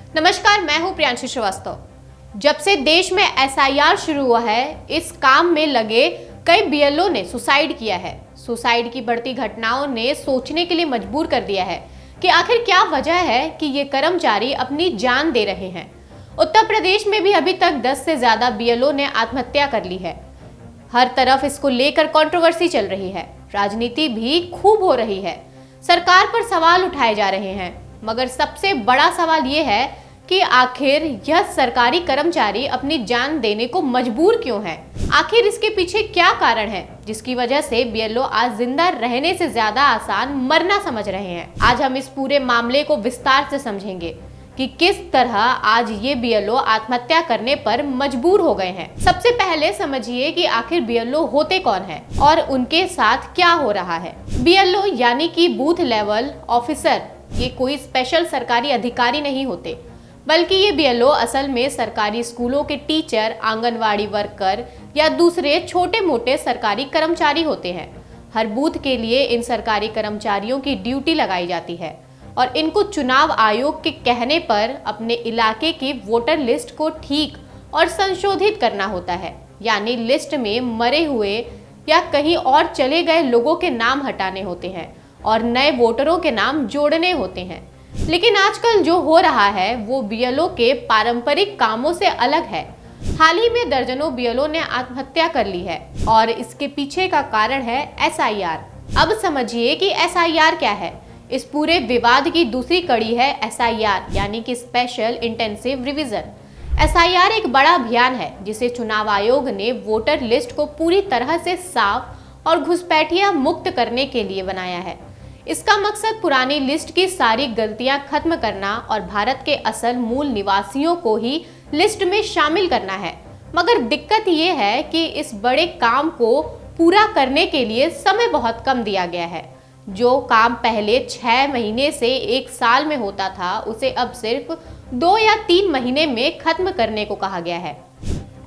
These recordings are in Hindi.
नमस्कार, मैं हूं प्रियांशु श्रीवास्तव। जब से देश में एसआईआर शुरू हुआ है, इस काम में लगे कई बीएलओ ने सुसाइड किया है। सुसाइड की बढ़ती घटनाओं ने सोचने के लिए मजबूर कर दिया है कि आखिर क्या वजह है कि ये कर्मचारी अपनी जान दे रहे हैं। उत्तर प्रदेश में भी अभी तक 10 से ज्यादा बीएलओ ने आत्महत्या कर ली है। हर तरफ इसको लेकर कंट्रोवर्सी चल रही है, राजनीति भी खूब हो रही है, सरकार पर सवाल उठाए जा रहे हैं। मगर सबसे बड़ा सवाल ये है कि आखिर यह सरकारी कर्मचारी अपनी जान देने को मजबूर क्यों है? आखिर इसके पीछे क्या कारण है जिसकी वजह से बीएलओ आज जिंदा रहने से ज्यादा आसान मरना समझ रहे हैं? आज हम इस पूरे मामले को विस्तार से समझेंगे कि किस तरह आज ये बीएलओ आत्महत्या करने पर मजबूर हो गए हैं। सबसे पहले समझिए कि आखिर बीएलओ होते कौन हैं और उनके साथ क्या हो रहा है। बीएलओ यानी कि बूथ लेवल ऑफिसर, ये कोई स्पेशल सरकारी अधिकारी नहीं होते, बल्कि ये बीएलओ असल में सरकारी स्कूलों के टीचर, आंगनवाड़ी वर्कर या दूसरे छोटे मोटे सरकारी कर्मचारी होते हैं। हर बूथ के लिए इन सरकारी कर्मचारियों की ड्यूटी लगाई जाती है और इनको चुनाव आयोग के कहने पर अपने इलाके की वोटर लिस्ट को ठीक और संशोधित करना होता है। यानी लिस्ट में मरे हुए या कहीं और चले गए लोगों के नाम हटाने होते हैं और नए वोटरों के नाम जोड़ने होते हैं। लेकिन आजकल जो हो रहा है वो बीएलओ के पारंपरिक कामों से अलग है। हाल ही में दर्जनों बीएलओ ने आत्महत्या कर ली है और इसके पीछे का कारण है एसआईआर। अब समझिए कि एसआईआर क्या है। इस पूरे विवाद की दूसरी कड़ी है एसआईआर यानी कि स्पेशल इंटेंसिव रिवीजन। एसआईआर एक बड़ा अभियान है जिसे चुनाव आयोग ने वोटर लिस्ट को पूरी तरह से साफ और घुसपैठिया मुक्त करने के लिए बनाया है। इसका मकसद पुरानी लिस्ट की सारी गलतियां खत्म करना और भारत के असल मूल निवासियों को ही लिस्ट में शामिल करना है। मगर दिक्कत ये है कि इस बड़े काम को पूरा करने के लिए समय बहुत कम दिया गया है। जो काम पहले 6 महीने से 1 साल में होता था, उसे अब सिर्फ 2 या 3 महीने में खत्म करने को कहा गया है।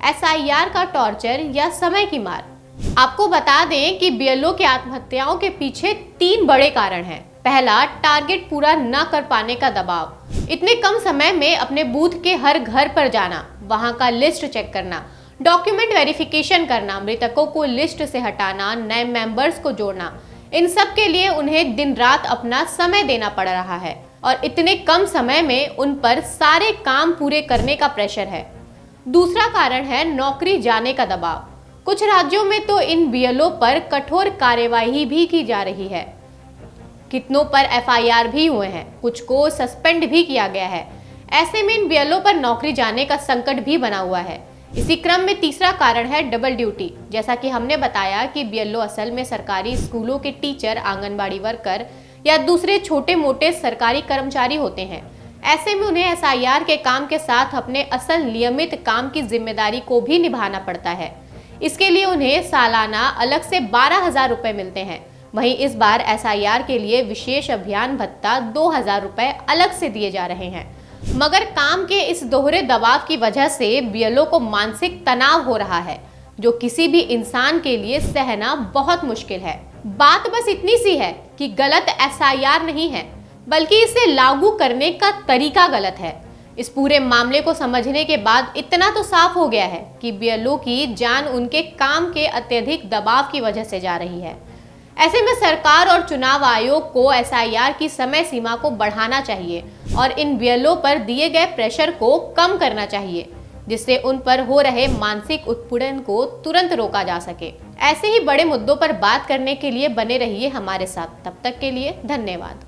एसआईआर का टॉर्चर या समय की मार। आपको बता दें कि बीएलओ की आत्महत्याओं के पीछे 3 बड़े कारण हैं। पहला, टारगेट पूरा न कर पाने का दबाव। इतने कम समय में अपने बूथ के हर घर पर जाना, वहां का लिस्ट चेक करना, डॉक्यूमेंट वेरिफिकेशन करना, मृतकों को लिस्ट से हटाना, नए मेंबर्स को जोड़ना, इन सब के लिए उन्हें दिन रात अपना समय देना पड़ रहा है और इतने कम समय में उन पर सारे काम पूरे करने का प्रेशर है। दूसरा कारण है नौकरी जाने का दबाव। कुछ राज्यों में तो इन बीएलओ पर कठोर कार्यवाही भी की जा रही है। कितनों पर एफआईआर भी हुए हैं, कुछ को सस्पेंड भी किया गया है। ऐसे में इन बीएलओ पर नौकरी जाने का संकट भी बना हुआ है। इसी क्रम में तीसरा कारण है डबल ड्यूटी। जैसा कि हमने बताया कि बीएलओ असल में सरकारी स्कूलों के टीचर, आंगनबाड़ी वर्कर या दूसरे छोटे मोटे सरकारी कर्मचारी होते हैं। ऐसे में उन्हें एसआईआर के काम के साथ अपने असल नियमित काम की जिम्मेदारी को भी निभाना पड़ता है। इसके लिए उन्हें सालाना अलग से 12,000 रुपए मिलते हैं। वहीं इस बार एसआईआर के लिए विशेष अभियान भत्ता 2,000 रुपए अलग से दिए जा रहे हैं। मगर काम के इस दोहरे दबाव की वजह से बीएलओ को मानसिक तनाव हो रहा है, जो किसी भी इंसान के लिए सहना बहुत मुश्किल है। बात बस इतनी सी है कि गलत एसआईआर नहीं है, बल्कि इसे लागू करने का तरीका गलत है। इस पूरे मामले को समझने के बाद इतना तो साफ हो गया है कि बीएलओ की जान उनके काम के अत्यधिक दबाव की वजह से जा रही है। ऐसे में सरकार और चुनाव आयोग को एसआईआर की समय सीमा को बढ़ाना चाहिए और इन बीएलओ पर दिए गए प्रेशर को कम करना चाहिए, जिससे उन पर हो रहे मानसिक उत्पीड़न को तुरंत रोका जा सके। ऐसे ही बड़े मुद्दों पर बात करने के लिए बने रहिए हमारे साथ। तब तक के लिए धन्यवाद।